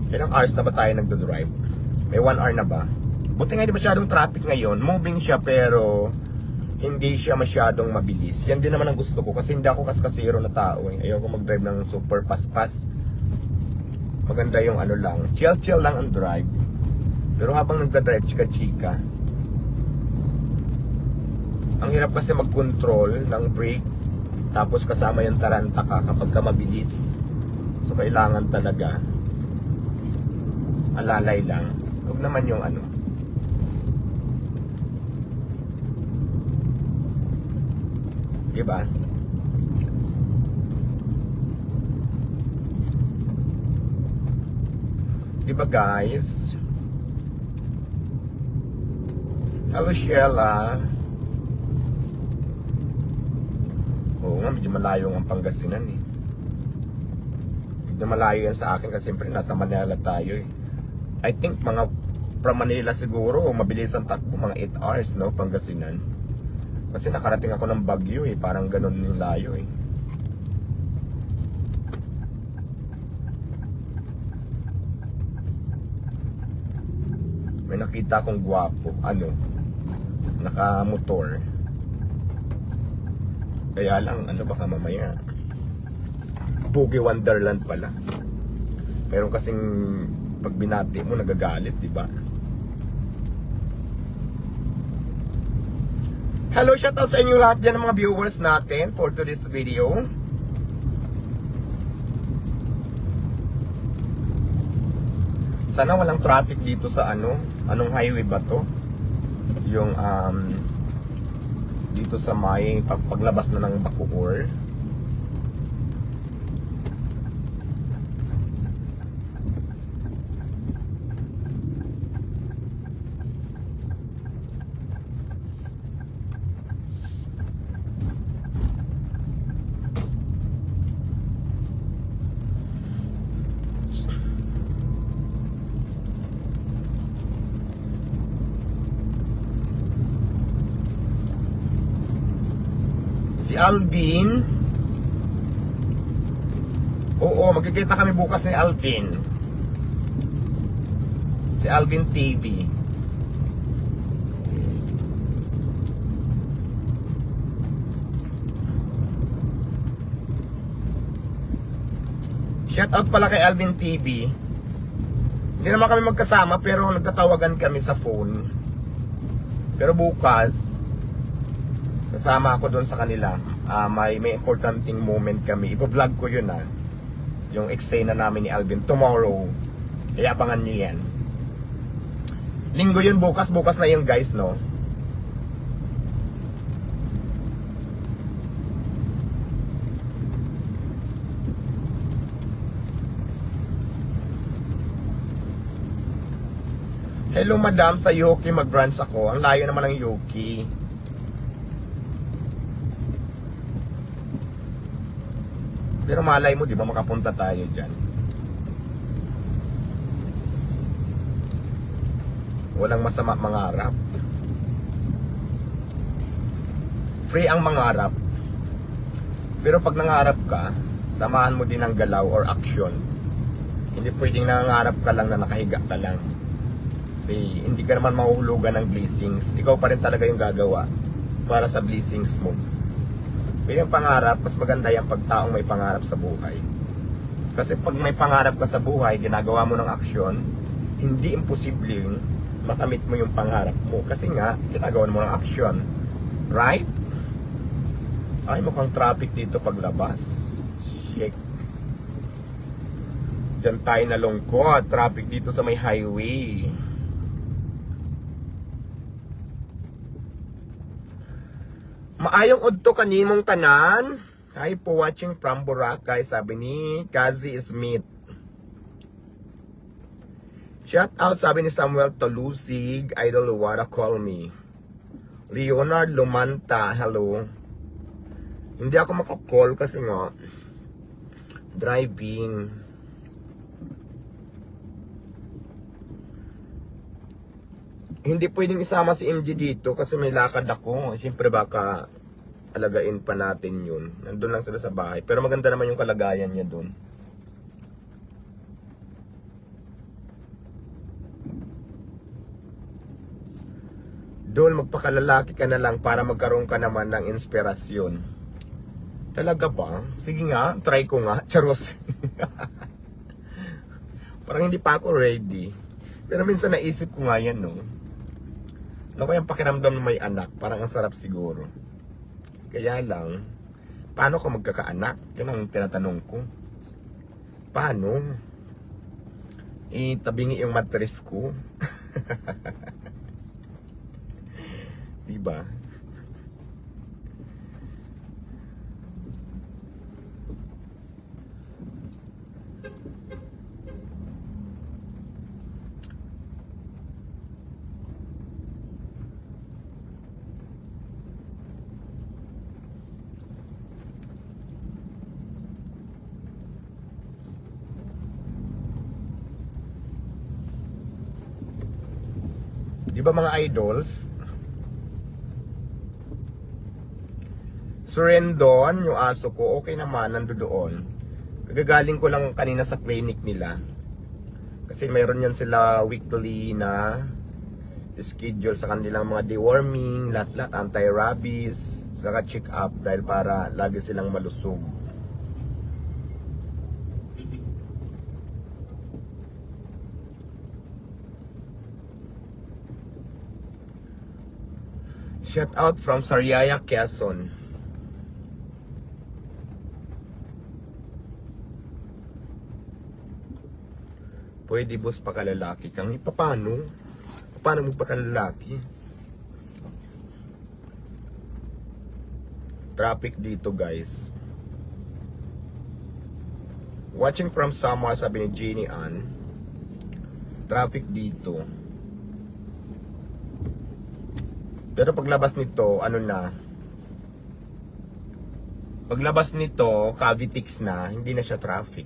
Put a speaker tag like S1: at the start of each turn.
S1: Ilang hours na ba tayo nagdo-drive? May 1 hour na ba? Buti nga hindi masyadong traffic ngayon. Moving siya pero hindi siya masyadong mabilis. Yan din naman ang gusto ko kasi hindi ako kaskasiro na tao eh. Ayoko mag-drive ng super fast. Maganda yung ano lang. Chill lang ang drive. Pero habang nagda-drive, chika-chika. Ang hirap kasi mag-control ng brake. Tapos kasama yung taranta ka kapag ka mabilis. So kailangan talaga alalay lang. Huwag naman yung ano. Diba? Diba guys? Hello Sheila. Oo nga, medyo malayo ang Pangasinan eh. Medyo malayo yan sa akin kasi siyempre nasa Manila tayo eh. I think mga from Manila siguro mabilis ang takbo, mga 8 hours no, Pangasinan. Kasi nakarating ako ng Baguio eh, parang ganun yung layo eh. May nakita akong gwapo, ano, naka-motor. Kaya lang, ano baka mamaya Boogie Wonderland pala. Meron kasing pag binati mo nagagalit, di ba? Hello, shoutout sa inyo lahat dyan ng mga viewers natin for today's video. Sana walang traffic dito sa ano, anong highway ba to? Yung dito sa may paglabas na ng Bacoor. Si Alvin. Oo, magkikita kami bukas ni Alvin. Si Alvin TV. Shout out pala kay Alvin TV. Hindi naman kami magkasama pero nagtatawagan kami sa phone. Pero bukas kasama ako doon sa kanila. May importanting moment kami. Ipo-vlog ko yun yung eksena namin ni Alvin tomorrow. Kaya abangan nyo yan. Linggo yun bukas. Bukas na yung guys, no? Hello madam, sa Yoki mag-branch ako. Ang layo naman ng Yoki. Pero malay mo, di ba makapunta tayo dyan? Walang masama mangarap. Free ang mangarap. Pero pag nangarap ka, samahan mo din ng galaw or action. Hindi pwedeng nangarap ka lang na nakahiga ka lang. Kasi hindi ka naman mahuhulugan ng blessings. Ikaw pa rin talaga yung gagawa para sa blessings mo. Pero yung pangarap, mas maganda yung pagtaong may pangarap sa buhay. Kasi pag may pangarap ka sa buhay, ginagawa mo ng aksyon, hindi imposibleng makamit mo yung pangarap mo. Kasi nga, ginagawa mo ng aksyon. Right? Ay, mukhang traffic dito paglabas. Shit. Diyan tayo nalungkot. Traffic dito sa may highway. Maayong udto kanimong tanan. Hi po, watching from Boracay, sabi ni Kazi Smith. Shout out, sabi ni Samuel Tolusig, Idol Wanna Call Me. Leonard Lumanta, hello. Hindi ako makakall kasi nga driving. Hindi pwedeng isama si MG dito kasi may lakad ako. Siyempre baka alagain pa natin yun. Nandun lang sila sa bahay. Pero maganda naman yung kalagayan niya dun. Dol, magpakalalaki ka na lang para magkaroon ka naman ng inspirasyon. Talaga ba? Sige nga, try ko nga. Charos. Parang hindi pa ako ready. Pero minsan naisip ko nga yan, no? Ano kayang pakiramdam na may anak? Parang ang sarap siguro. Kaya lang, paano ka magkakaanak? Yan ang tinatanong ko. Paano? Tabingi yung mattress ko. Diba? Diba mga idols? Surrendon, yung aso ko, okay naman, nandoon. Kagagaling ko lang kanina sa clinic nila. Kasi mayroon yan sila weekly na schedule sa kanilang mga deworming, lahat-lahat, anti-rabies, saka check-up dahil para lagi silang malusog. Shout out from Sariaya, Quezon. Pwede boss pakalalaki kang paano? Paano mo pakalalaki? Traffic dito guys. Watching from Samoa, sabi ni Jeannie Ann. Traffic dito. Pero paglabas nito, ano na? Paglabas nito, Cavitex na, hindi na siya traffic.